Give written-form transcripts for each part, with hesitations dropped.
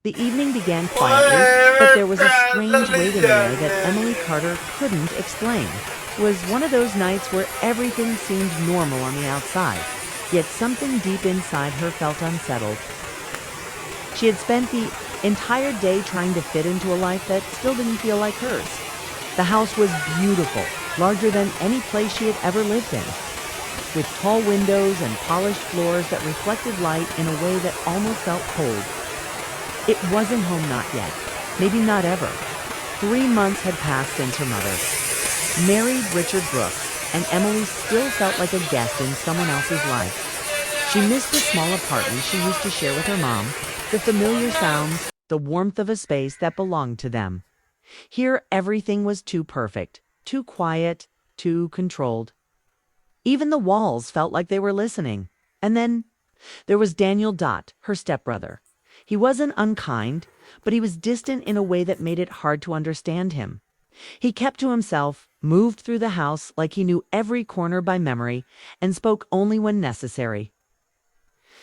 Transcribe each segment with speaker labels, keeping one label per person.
Speaker 1: The evening began quietly, but there was a strange weight in the air that Emily Carter couldn't explain. It was one of those nights where everything seemed normal on the outside, yet something deep inside her felt unsettled. She had spent the entire day trying to fit into a life that still didn't feel like hers. The house was beautiful, larger than any place she had ever lived in, with tall windows and polished floors that reflected light in a way that almost felt cold. It wasn't home, not yet, maybe not ever. 3 months had passed since her mother married Richard Brooks, and Emily still felt like a guest in someone else's life. She missed the small apartment she used to share with her mom, the familiar sounds, the warmth of a space that belonged to them. Here, everything was too perfect, too quiet, too controlled. Even the walls felt like they were listening. And then there was Daniel Dot, her stepbrother. He wasn't unkind, but he was distant in a way that made it hard to understand him. He kept to himself, moved through the house like he knew every corner by memory, and spoke only when necessary.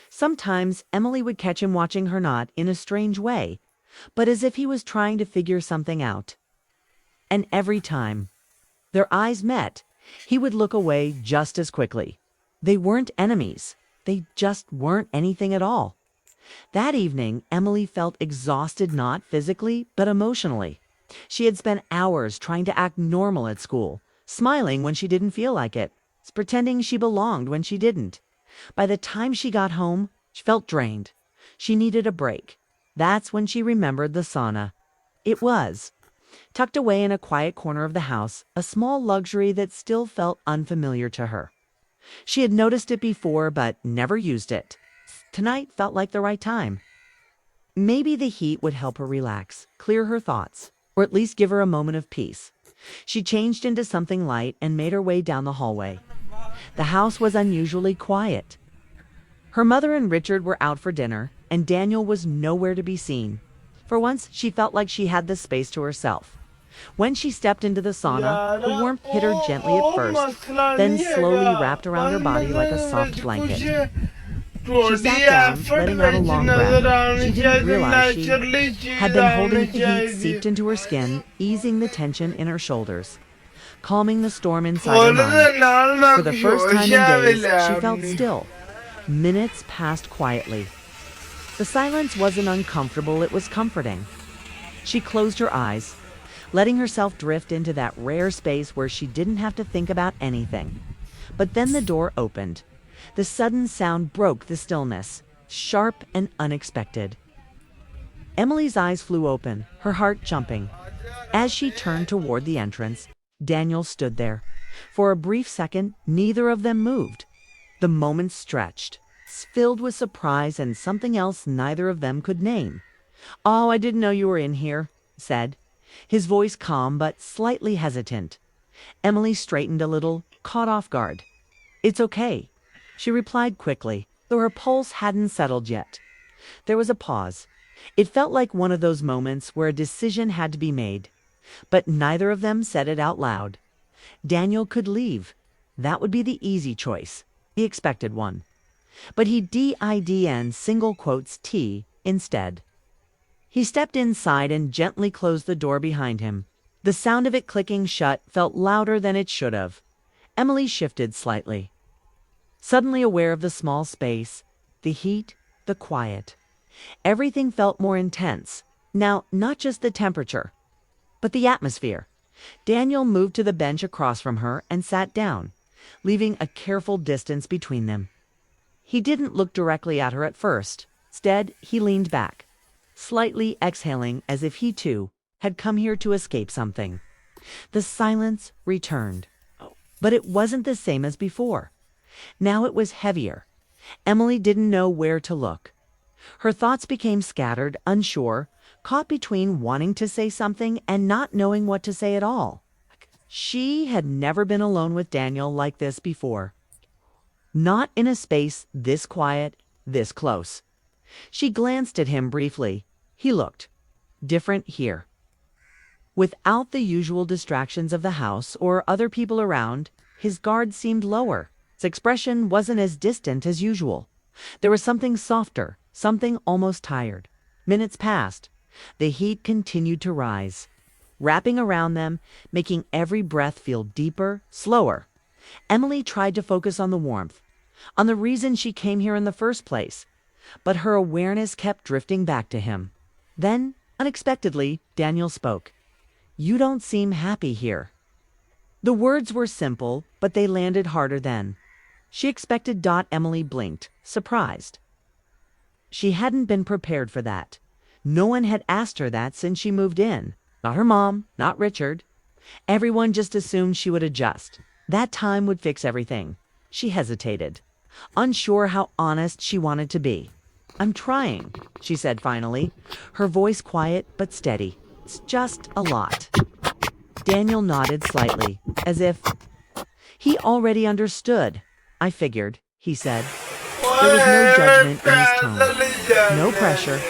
Speaker 1: Sometimes Emily would catch him watching her, not in a strange way, but as if he was trying to figure something out. And every time their eyes met, he would look away just as quickly. They weren't enemies. They just weren't anything at all. That evening, Emily felt exhausted, not physically, but emotionally. She had spent hours trying to act normal at school, smiling when she didn't feel like it, pretending she belonged when she didn't. By the time she got home, she felt drained. She needed a break. That's when she remembered the sauna. It was tucked away in a quiet corner of the house, a small luxury that still felt unfamiliar to her. She had noticed it before, but never used it. Tonight felt like the right time. Maybe the heat would help her relax, clear her thoughts, or at least give her a moment of peace. She changed into something light and made her way down the hallway. The house was unusually quiet. Her mother and Richard were out for dinner, and Daniel was nowhere to be seen. For once, she felt like she had the space to herself. When she stepped into the sauna, the warmth hit her gently at first, then slowly wrapped around her body like a soft blanket. She sat down, letting out a long breath. She didn't realize she had been holding the heat seeped into her skin, easing the tension in her shoulders, calming the storm inside her mind. For the first time in days, she felt still. Minutes passed quietly. The silence wasn't uncomfortable, it was comforting. She closed her eyes, letting herself drift into that rare space where she didn't have to think about anything. But then the door opened. The sudden sound broke the stillness, sharp and unexpected. Emily's eyes flew open, her heart jumping. As she turned toward the entrance, Daniel stood there. For a brief second, neither of them moved. The moment stretched, filled with surprise and something else neither of them could name. "Oh, I didn't know you were in here," said, his voice calm but slightly hesitant. Emily straightened a little, caught off guard. "It's okay," she replied quickly, though her pulse hadn't settled yet. There was a pause. It felt like one of those moments where a decision had to be made. But neither of them said it out loud. Daniel could leave. That would be the easy choice, the expected one. But he didn't single quotes T instead. He stepped inside and gently closed the door behind him. The sound of it clicking shut felt louder than it should have. Emily shifted slightly, suddenly aware of the small space, the heat, the quiet. Everything felt more intense. Now, not just the temperature, but the atmosphere. Daniel moved to the bench across from her and sat down, leaving a careful distance between them. He didn't look directly at her at first. Instead, he leaned back, slightly exhaling as if he too had come here to escape something. The silence returned, but it wasn't the same as before. Now it was heavier. Emily didn't know where to look. Her thoughts became scattered, unsure, caught between wanting to say something and not knowing what to say at all. She had never been alone with Daniel like this before. Not in a space this quiet, this close. She glanced at him briefly. He looked different here. Without the usual distractions of the house or other people around, his guard seemed lower. His expression wasn't as distant as usual. There was something softer, something almost tired. Minutes passed. The heat continued to rise, wrapping around them, making every breath feel deeper, slower. Emily tried to focus on the warmth, on the reason she came here in the first place, but her awareness kept drifting back to him. Then, unexpectedly, Daniel spoke. "You don't seem happy here." The words were simple, but they landed harder then. She expected. Emily blinked, surprised. She hadn't been prepared for that. No one had asked her that since she moved in. Not her mom, not Richard. Everyone just assumed she would adjust. That time would fix everything. She hesitated, unsure how honest she wanted to be. "I'm trying," she said finally, her voice quiet but steady. "It's just a lot." Daniel nodded slightly, as if he already understood. "I figured," he said. There was no judgment in his tone, no pressure,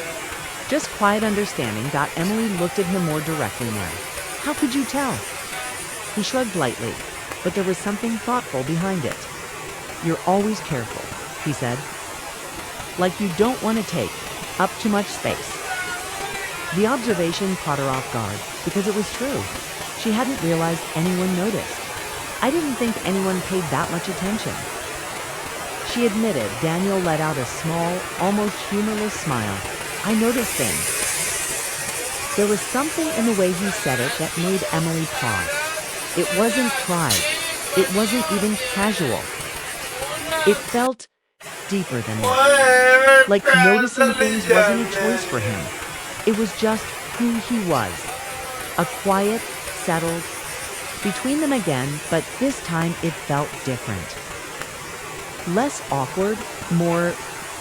Speaker 1: just quiet understanding. Emily looked at him more directly now. "How could you tell?" He shrugged lightly, but there was something thoughtful behind it. "You're always careful," he said. "Like you don't want to take up too much space." The observation caught her off guard, because it was true. She hadn't realized anyone noticed. "I didn't think anyone paid that much attention," she admitted. Daniel let out a small, almost humorless smile. "I noticed things." There was something in the way he said it that made Emily pause. It wasn't pride. It wasn't even casual. It felt deeper than that. Like noticing things wasn't a choice for him. It was just who he was. A quiet, settled. Between them again, but this time it felt different. Less awkward, more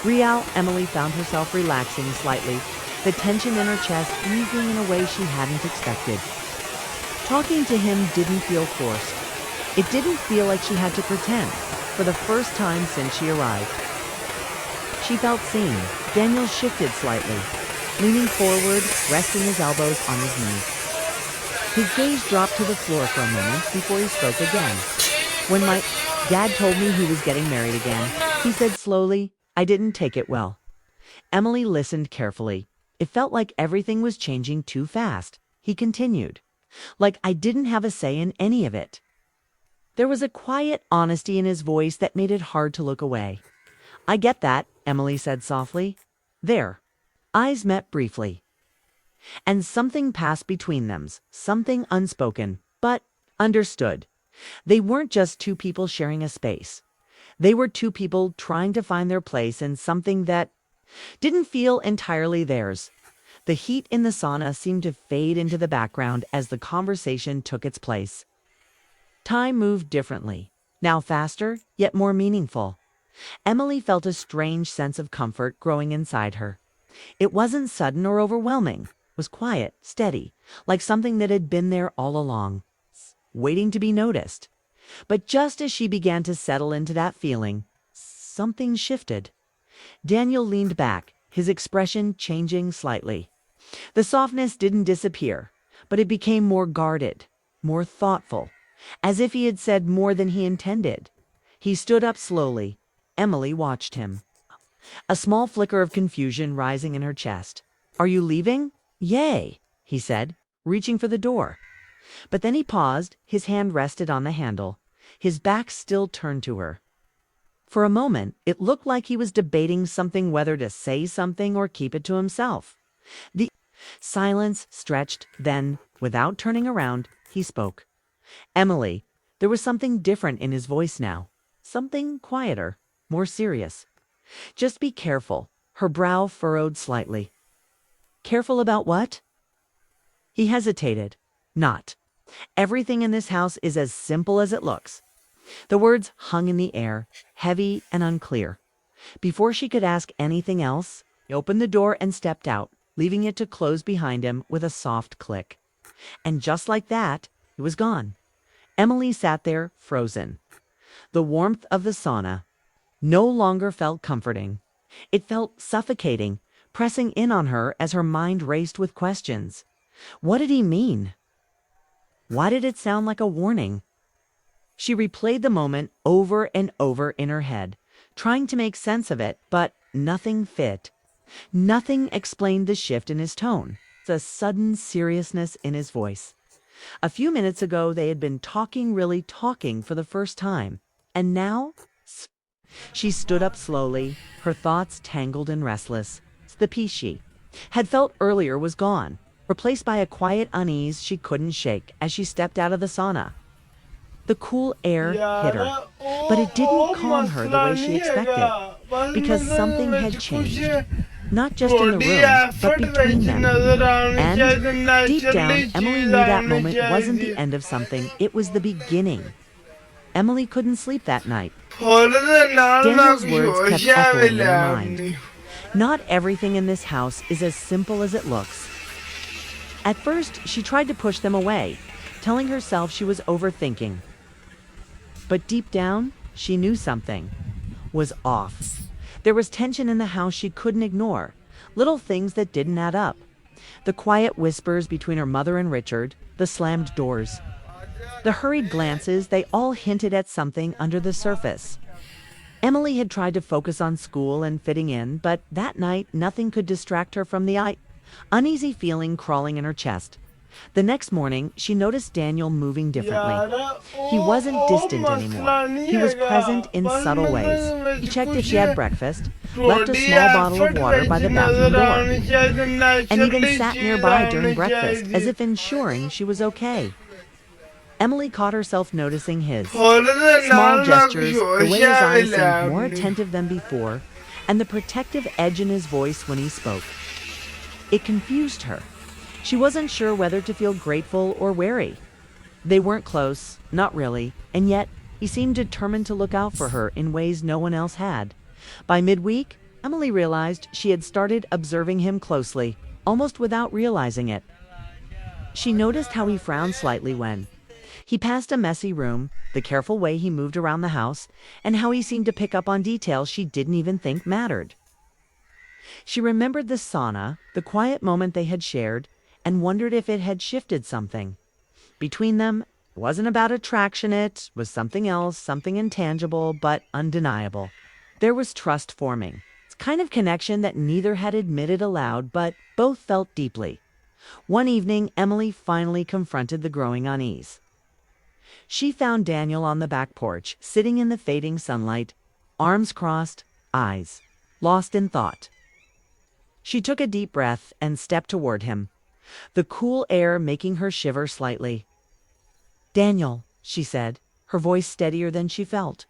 Speaker 1: real. Emily found herself relaxing slightly, the tension in her chest easing in a way she hadn't expected. Talking to him didn't feel forced. It didn't feel like she had to pretend, for the first time since she arrived. She felt seen. Daniel shifted slightly, leaning forward, resting his elbows on his knees. His gaze dropped to the floor for a moment before he spoke again. "When my dad told me he was getting married again," he said slowly, "I didn't take it well." Emily listened carefully. It felt like everything was changing too fast. He continued, "Like I didn't have a say in any of it." There was a quiet honesty in his voice that made it hard to look away. "I get that," Emily said softly. Their eyes met briefly, and something passed between them, something unspoken, but understood. They weren't just two people sharing a space. They were two people trying to find their place in something that didn't feel entirely theirs. The heat in the sauna seemed to fade into the background as the conversation took its place. Time moved differently, now faster, yet more meaningful. Emily felt a strange sense of comfort growing inside her. It wasn't sudden or overwhelming. It was quiet, steady, like something that had been there all along, waiting to be noticed. But just as she began to settle into that feeling, something shifted. Daniel leaned back, his expression changing slightly. The softness didn't disappear, but it became more guarded, more thoughtful, as if he had said more than he intended. He stood up slowly. Emily watched him, a small flicker of confusion rising in her chest. "Are you leaving?" "Yay," he said, reaching for the door. But then he paused, his hand rested on the handle, his back still turned to her. For a moment, it looked like he was debating something, whether to say something or keep it to himself. The silence stretched, then, without turning around, he spoke. "Emily," there was something different in his voice now, something quieter, more serious. "Just be careful." Her brow furrowed slightly. "Careful about what?" He hesitated. "Not everything in this house is as simple as it looks." The words hung in the air, heavy and unclear. Before she could ask anything else, he opened the door and stepped out, leaving it to close behind him with a soft click. And just like that, he was gone. Emily sat there, frozen. The warmth of the sauna no longer felt comforting. It felt suffocating, pressing in on her as her mind raced with questions. What did he mean? Why did it sound like a warning? She replayed the moment over and over in her head, trying to make sense of it, but nothing fit. Nothing explained the shift in his tone, the sudden seriousness in his voice. A few minutes ago, they had been talking, really talking for the first time. And now, she stood up slowly, her thoughts tangled and restless. The peace she had felt earlier was gone, replaced by a quiet unease she couldn't shake as she stepped out of the sauna. The cool air hit her, but it didn't calm her the way she expected, because something had changed. Not just in the room, but between them. And deep down, Emily knew that moment wasn't the end of something, it was the beginning. Emily couldn't sleep that night. Daniel's words kept echoing in her mind. Not everything in this house is as simple as it looks. At first, she tried to push them away, telling herself she was overthinking. But deep down, she knew something was off. There was tension in the house she couldn't ignore, little things that didn't add up. The quiet whispers between her mother and Richard, the slammed doors, the hurried glances, they all hinted at something under the surface. Emily had tried to focus on school and fitting in, but that night nothing could distract her from the uneasy feeling crawling in her chest. The next morning, she noticed Daniel moving differently. He wasn't distant anymore. He was present in subtle ways. He checked if she had breakfast, left a small bottle of water by the bathroom door, and even sat nearby during breakfast, as if ensuring she was okay. Emily caught herself noticing his small gestures, the way his eyes seemed more attentive than before, and the protective edge in his voice when he spoke. It confused her. She wasn't sure whether to feel grateful or wary. They weren't close, not really, and yet he seemed determined to look out for her in ways no one else had. By midweek, Emily realized she had started observing him closely, almost without realizing it. She noticed how he frowned slightly when he passed a messy room, the careful way he moved around the house, and how he seemed to pick up on details she didn't even think mattered. She remembered the sauna, the quiet moment they had shared, and wondered if it had shifted something. Between them, it wasn't about attraction, it was something else, something intangible but undeniable. There was trust forming. It's a kind of connection that neither had admitted aloud, but both felt deeply. One evening, Emily finally confronted the growing unease. She found Daniel on the back porch, sitting in the fading sunlight, arms crossed, eyes lost in thought. She took a deep breath and stepped toward him, the cool air making her shiver slightly. "Daniel," she said, her voice steadier than she felt,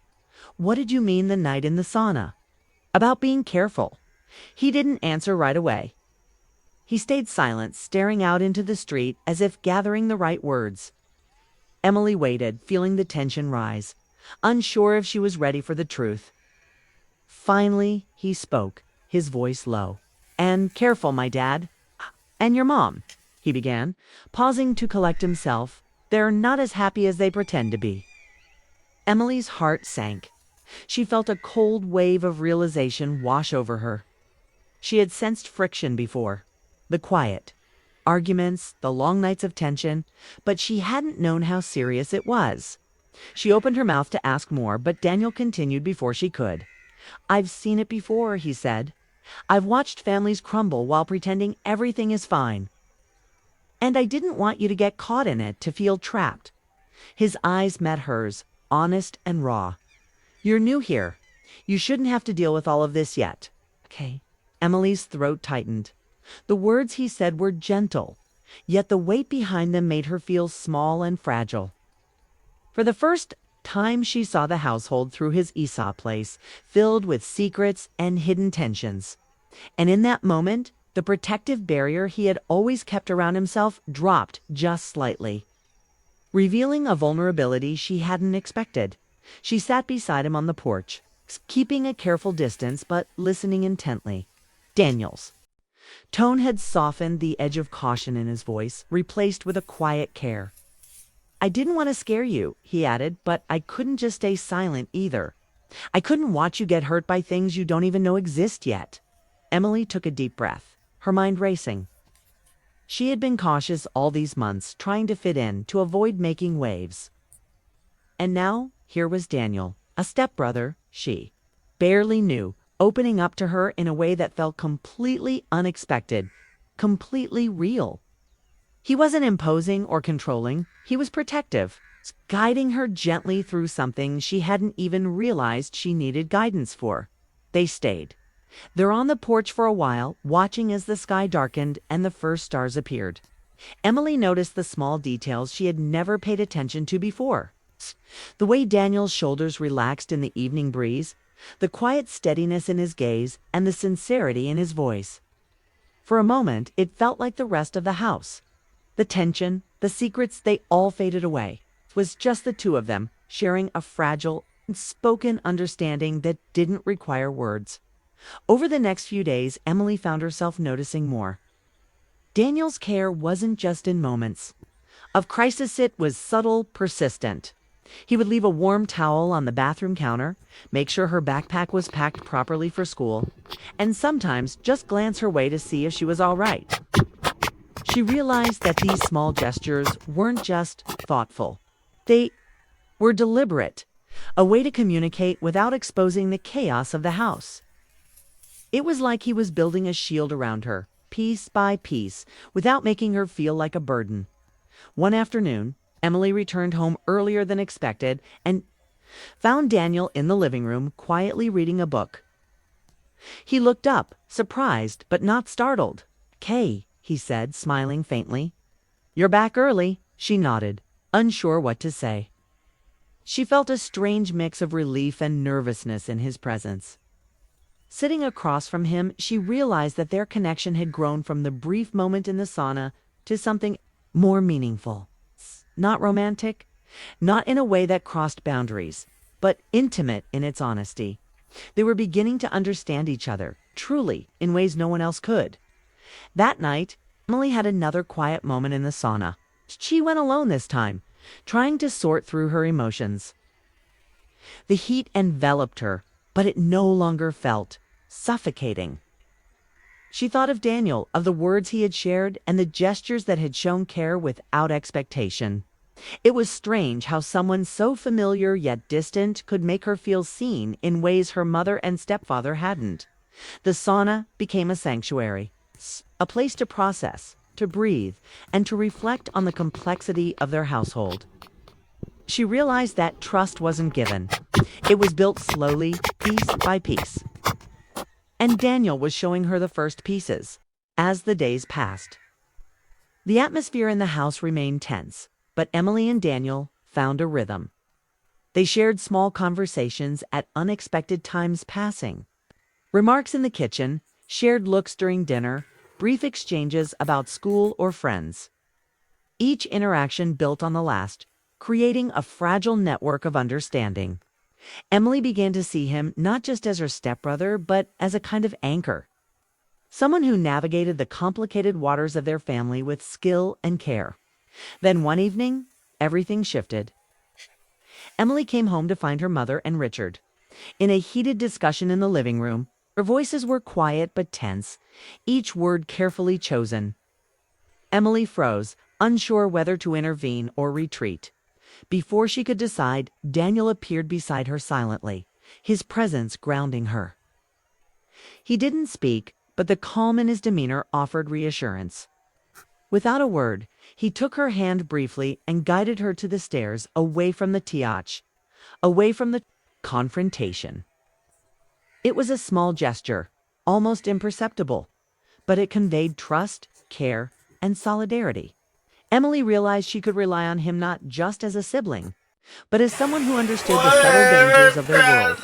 Speaker 1: "what did you mean the night in the sauna? About being careful?" He didn't answer right away. He stayed silent, staring out into the street as if gathering the right words. Emily waited, feeling the tension rise, unsure if she was ready for the truth. Finally, he spoke, his voice low. "And careful, my dad. And your mom," he began, pausing to collect himself. "They're not as happy as they pretend to be." Emily's heart sank. She felt a cold wave of realization wash over her. She had sensed friction before, the quiet arguments, the long nights of tension, but she hadn't known how serious it was. She opened her mouth to ask more, but Daniel continued before she could. "I've seen it before," he said. "I've watched families crumble while pretending everything is fine. And I didn't want you to get caught in it, to feel trapped." His eyes met hers, honest and raw. "You're new here. You shouldn't have to deal with all of this yet." "Okay." Emily's throat tightened. The words he said were gentle, yet the weight behind them made her feel small and fragile. For the first time, she saw the household through his Esau place, filled with secrets and hidden tensions. And in that moment, the protective barrier he had always kept around himself dropped just slightly, revealing a vulnerability she hadn't expected. She sat beside him on the porch, keeping a careful distance but listening intently. Daniel's tone had softened, the edge of caution in his voice replaced with a quiet care. "I didn't want to scare you," he added, "but I couldn't just stay silent either. I couldn't watch you get hurt by things you don't even know exist yet." Emily took a deep breath, her mind racing. She had been cautious all these months, trying to fit in, to avoid making waves. And now, here was Daniel, a stepbrother she barely knew, opening up to her in a way that felt completely unexpected, completely real. He wasn't imposing or controlling, he was protective, guiding her gently through something she hadn't even realized she needed guidance for. They stayed. They're on the porch for a while, watching as the sky darkened and the first stars appeared. Emily noticed the small details she had never paid attention to before. The way Daniel's shoulders relaxed in the evening breeze, the quiet steadiness in his gaze, and the sincerity in his voice. For a moment, it felt like the rest of the house. The tension, the secrets, they all faded away. It was just the two of them, sharing a fragile, unspoken understanding that didn't require words. Over the next few days, Emily found herself noticing more. Daniel's care wasn't just in moments of crisis, it was subtle, persistent. He would leave a warm towel on the bathroom counter, make sure her backpack was packed properly for school, and sometimes just glance her way to see if she was all right. She realized that these small gestures weren't just thoughtful. They were deliberate, a way to communicate without exposing the chaos of the house. It was like he was building a shield around her, piece by piece, without making her feel like a burden. One afternoon, Emily returned home earlier than expected and found Daniel in the living room quietly reading a book. He looked up, surprised but not startled. "Kay," he said, smiling faintly. "You're back early," she nodded, unsure what to say. She felt a strange mix of relief and nervousness in his presence. Sitting across from him, she realized that their connection had grown from the brief moment in the sauna to something more meaningful. Not romantic, not in a way that crossed boundaries, but intimate in its honesty. They were beginning to understand each other, truly, in ways no one else could. That night, Emily had another quiet moment in the sauna. She went alone this time, trying to sort through her emotions. The heat enveloped her, but it no longer felt suffocating. She thought of Daniel, of the words he had shared, and the gestures that had shown care without expectation. It was strange how someone so familiar yet distant could make her feel seen in ways her mother and stepfather hadn't. The sauna became a sanctuary, a place to process, to breathe, and to reflect on the complexity of their household. She realized that trust wasn't given. It was built slowly, piece by piece. And Daniel was showing her the first pieces as the days passed. The atmosphere in the house remained tense, but Emily and Daniel found a rhythm. They shared small conversations at unexpected times passing. Remarks in the kitchen, shared looks during dinner, brief exchanges about school or friends. Each interaction built on the last, creating a fragile network of understanding. Emily began to see him not just as her stepbrother, but as a kind of anchor. Someone who navigated the complicated waters of their family with skill and care. Then one evening, everything shifted. Emily came home to find her mother and Richard. In a heated discussion in the living room, their voices were quiet but tense, each word carefully chosen. Emily froze, unsure whether to intervene or retreat. Before she could decide, Daniel appeared beside her silently, his presence grounding her. He didn't speak, but the calm in his demeanor offered reassurance. Without a word, he took her hand briefly and guided her to the stairs, away from the tiach, away from the confrontation. It was a small gesture, almost imperceptible, but it conveyed trust, care, and solidarity. Emily realized she could rely on him not just as a sibling, but as someone who understood the subtle dangers of their world.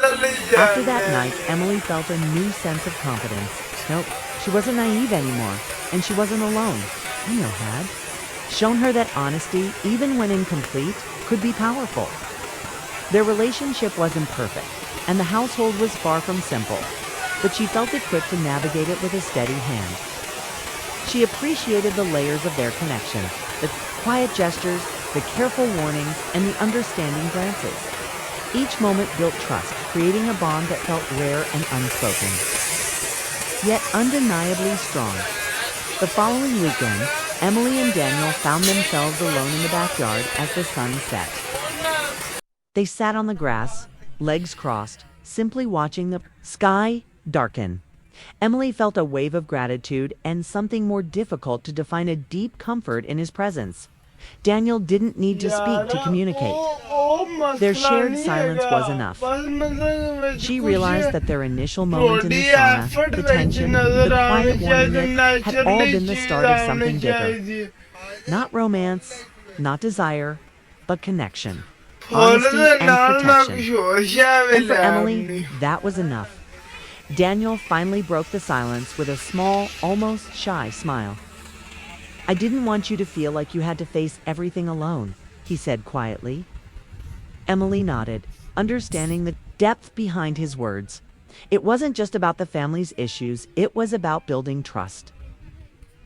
Speaker 1: After that night, Emily felt a new sense of confidence. Nope, she wasn't naive anymore, and she wasn't alone. Daniel had shown her that honesty, even when incomplete, could be powerful. Their relationship wasn't perfect, and the household was far from simple, but she felt equipped to navigate it with a steady hand. She appreciated the layers of their connection, the quiet gestures, the careful warnings, and the understanding glances. Each moment built trust, creating a bond that felt rare and unspoken, yet undeniably strong. The following weekend, Emily and Daniel found themselves alone in the backyard as the sun set. They sat on the grass, legs crossed, simply watching the sky darken. Emily felt a wave of gratitude and something more difficult to define, a deep comfort in his presence. Daniel didn't need to speak to communicate. Their shared silence was enough. She realized that their initial moment in the sauna, the tension, the quiet warning had all been the start of something bigger. Not romance, not desire, but connection, honesty, and protection. And for Emily, that was enough. Daniel finally broke the silence with a small, almost shy smile. "I didn't want you to feel like you had to face everything alone," he said quietly. Emily nodded, understanding the depth behind his words. It wasn't just about the family's issues, it was about building trust.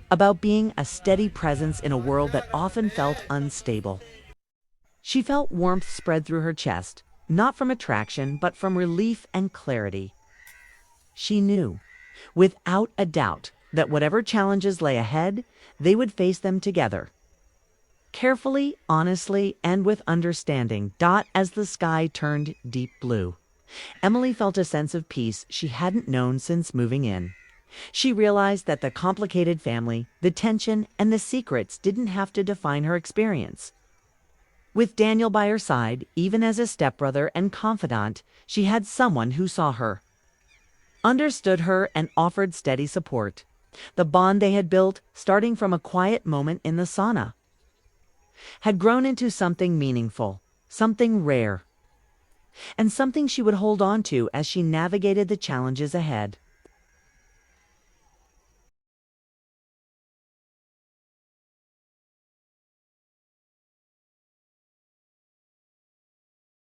Speaker 1: About being a steady presence in a world that often felt unstable. She felt warmth spread through her chest, not from attraction, but from relief and clarity. She knew, without a doubt, that whatever challenges lay ahead, they would face them together. Carefully, honestly, and with understanding. As the sky turned deep blue, Emily felt a sense of peace she hadn't known since moving in. She realized that the complicated family, the tension, and the secrets didn't have to define her experience. With Daniel by her side, even as a stepbrother and confidant, she had someone who saw her, understood her, and offered steady support. The bond they had built, starting from a quiet moment in the sauna, had grown into something meaningful, something rare, and something she would hold on to as she navigated the challenges ahead.